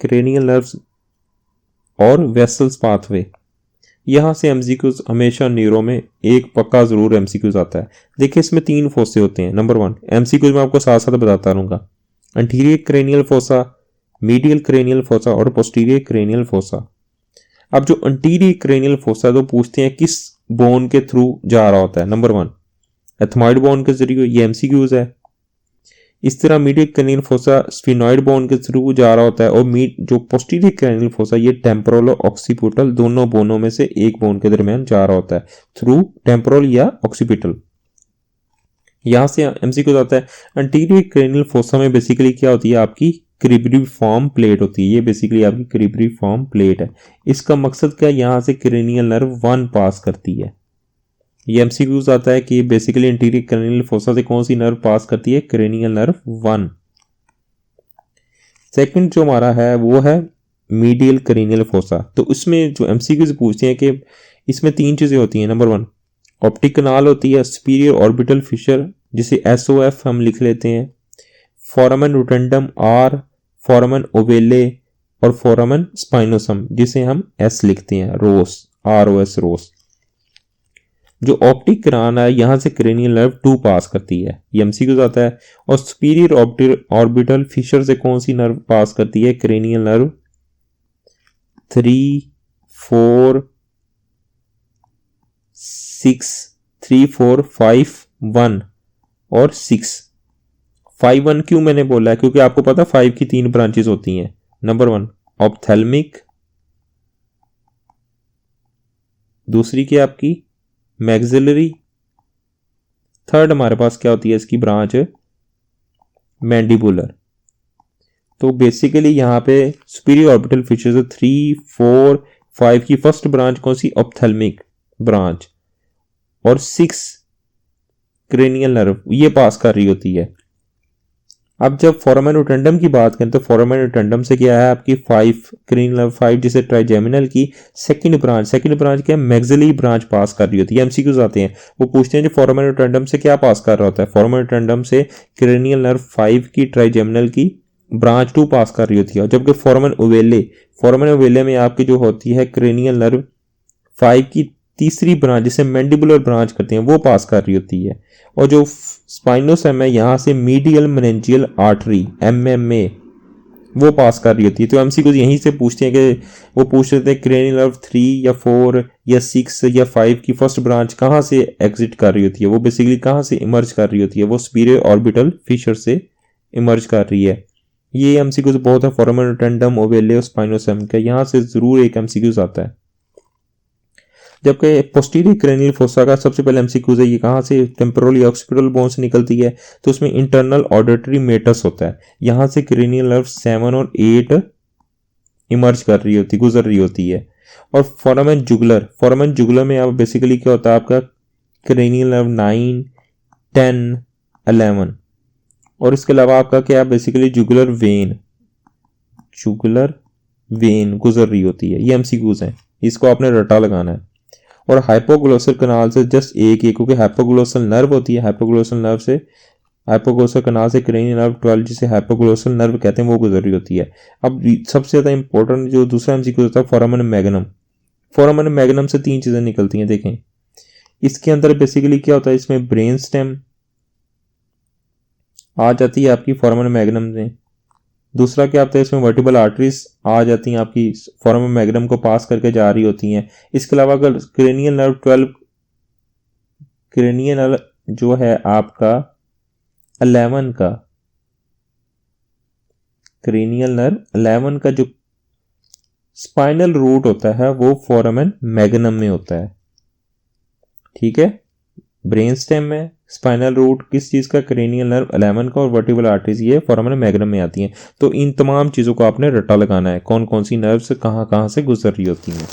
Cranial nerves और vessels pathway. यहाँ से एमसीक्यूज हमेशा न्यूरो में एक पक्का जरूर एमसीक्यूज आता है। देखिए इसमें 3 फोसे होते हैं। नंबर 1 एमसीक्यूज मैं आपको साथ साथ बताता रहूँगा। Anterior cranial fossa, medial cranial fossa और पोस्टीरियर क्रेनियल फोसा। अब जो एंटीरियर क्रेनियल फोसा तो पूछते हैं किस बोन के थ्रू जा रहा होता है। नंबर 1 एथमॉइड बोन के जरिए, ये एमसीक्यूज है। इस तरह medial cranial fossa sphenoid bone के थ्रू जा रहा होता है और जो पोस्टीरियर क्रेनियल फोसा ये टेम्पोरल और ऑक्सीपिटल दोनों बोनों में से एक बोन के दरमियान जा रहा होता है थ्रू टेम्पोरल या ऑक्सीपिटल। यहां से एमसीक्यू आता है एंटीरियर क्रेनियल फोसा में बेसिकली क्या होती है आपकी क्रिब्रिफॉर्म प्लेट होती है। ये बेसिकली आपकी क्रिब्रिफॉर्म प्लेट है। इसका मकसद क्या है, यहां से क्रेनियल नर्व 1 पास करती है। ये एमसीक्यूज आता है कि बेसिकली एंटीरियर क्रेनियल फोसा से कौन सी नर्व पास करती है, क्रेनियल नर्व 1। सेकंड जो हमारा है वो है मीडियल क्रेनियल फोसा। तो उसमें जो एमसीक्यूज पूछते हैं कि इसमें 3 चीजें होती हैं। नंबर 1 ऑप्टिक कनाल होती है, सुपीरियर ऑर्बिटल फिशर जिसे एसओएफ हम लिख लेते हैं, फोरामेन रोटेंडम आर, फोरामेन ओवेले और फोरामेन स्पाइनोसम जिसे हम एस लिखते हैं, रोस आरओएस रोस। जो ऑप्टिक किनाल है यहां से क्रेनियल नर्व 2 पास करती है, ये एमसीक्यू आता है। और सुपीरियर ऑर्बिटल फिशर से कौन सी नर्व पास करती है, क्रेनियल नर्व 3, 4, 5, 1 और 6। 5, 1 क्यों मैंने बोला है, क्योंकि आपको पता 5 की 3 ब्रांचेस होती हैं। नंबर 1 ऑप्थेल्मिक, दूसरी क्या आपकी मैक्सिलरी, थर्ड हमारे पास क्या होती है इसकी ब्रांच मैंडिबुलर। तो बेसिकली यहाँ पे सुपीरियर ऑर्बिटल फिशर से 3, 4, 5 की फर्स्ट ब्रांच कौन सी, ऑप्थेल्मिक ब्रांच, और 6 क्रेनियल नर्व ये पास कर रही होती है। अब जब फोरामेन रोटेंडम की बात करें तो फोरामेन रोटेंडम से क्या है आपकी 5 क्रेनियल नर्व 5 जिसे ट्राइजेमिनल की सेकंड ब्रांच क्या मैक्सिलरी ब्रांच पास कर रही होती है। एमसीक्यूज आते हैं वो पूछते हैं जो फोरामेन रोटेंडम से क्या पास कर रहा होता है, फोरामेन रोटेंडम से क्रेनियल नर्व 5 की ट्राइजेमिनल की ब्रांच 2 पास कर रही होती है। जबकि फोरामेन ओवेले में आपकी जो होती है क्रेनियल नर्व 5 की तीसरी ब्रांच जिसे मैंडिबुलर ब्रांच करते हैं वो पास कर रही होती है। और जो स्पाइनोसम है यहाँ से मीडियल मेनिंजियल आर्टरी एमएमए वो पास कर रही होती है। तो एमसीक्यूज यहीं से पूछते हैं कि वो पूछ रहे थे क्रेनियल नर्व 3 या 4 या 6 या 5 की फर्स्ट ब्रांच कहाँ से एग्जिट कर रही होती है, वो बेसिकली कहाँ से इमर्ज कर रही होती है, वो सुपीरियर ऑर्बिटल फिशर से इमर्ज कर रही है। ये एमसीक्यूज बहुत है फोरामेन रोटेंडम, ओवेले और स्पाइनोसम का, यहाँ से जरूर एक एमसीक्यूज आता है। जबकि पोस्टीरियर क्रेनियल फोसा का सबसे पहले एमसीक्यूज है ये कहाँ से, टेम्पोरल या ऑक्सीपिटल बोन से निकलती है। तो उसमें इंटरनल ऑडिटरी मेटस होता है, यहाँ से क्रेनियल नर्व 7 और 8 इमर्ज कर रही होती, गुजर रही होती है। और फोरामेन जुगुलर में अब बेसिकली क्या होता है आपका क्रेनियल नर्व 9, 10, 11 और इसके अलावा आपका क्या बेसिकली जुगुलर वेन गुजर रही होती है। ये एमसीक्यूज हैं, इसको आपने रटा लगाना है। और हाइपोग्लोसल कनाल से जस्ट एक क्योंकि हाइपोग्लोसल नर्व होती है, हाइपोग्लोसल कनाल से क्रेनियल नर्व 12 जिसे हाइपोग्लोसल नर्व कहते हैं वो गुजर रही होती है। अब सबसे ज्यादा इंपॉर्टेंट जो दूसरा एमसीक्यू होता है फोरामेन मैग्नम से 3 चीजें निकलती हैं। देखें इसके अंदर बेसिकली क्या होता है, इसमें ब्रेन स्टेम आ जाती है आपकी फोरामेन मैग्नम में। दूसरा क्या होता है, इसमें वर्टिबल आर्टरीज आ जाती हैं आपकी फोरामेन मैग्नम को पास करके जा रही होती हैं। इसके अलावा अगर क्रेनियल नर्व जो है आपका 11 का, क्रेनियल नर्व 11 का जो स्पाइनल रूट होता है वो फोरामेन मैग्नम में होता है। ठीक है, ब्रेन स्टेम में स्पाइनल रूट किस चीज का, क्रेनियल नर्व 11 का, और वर्टिबल आर्टरीज ये फोरामेन मैग्नम में आती हैं। तो इन तमाम चीजों को आपने रट्टा लगाना है, कौन कौन सी नर्व्स कहां कहां से गुजर रही होती हैं।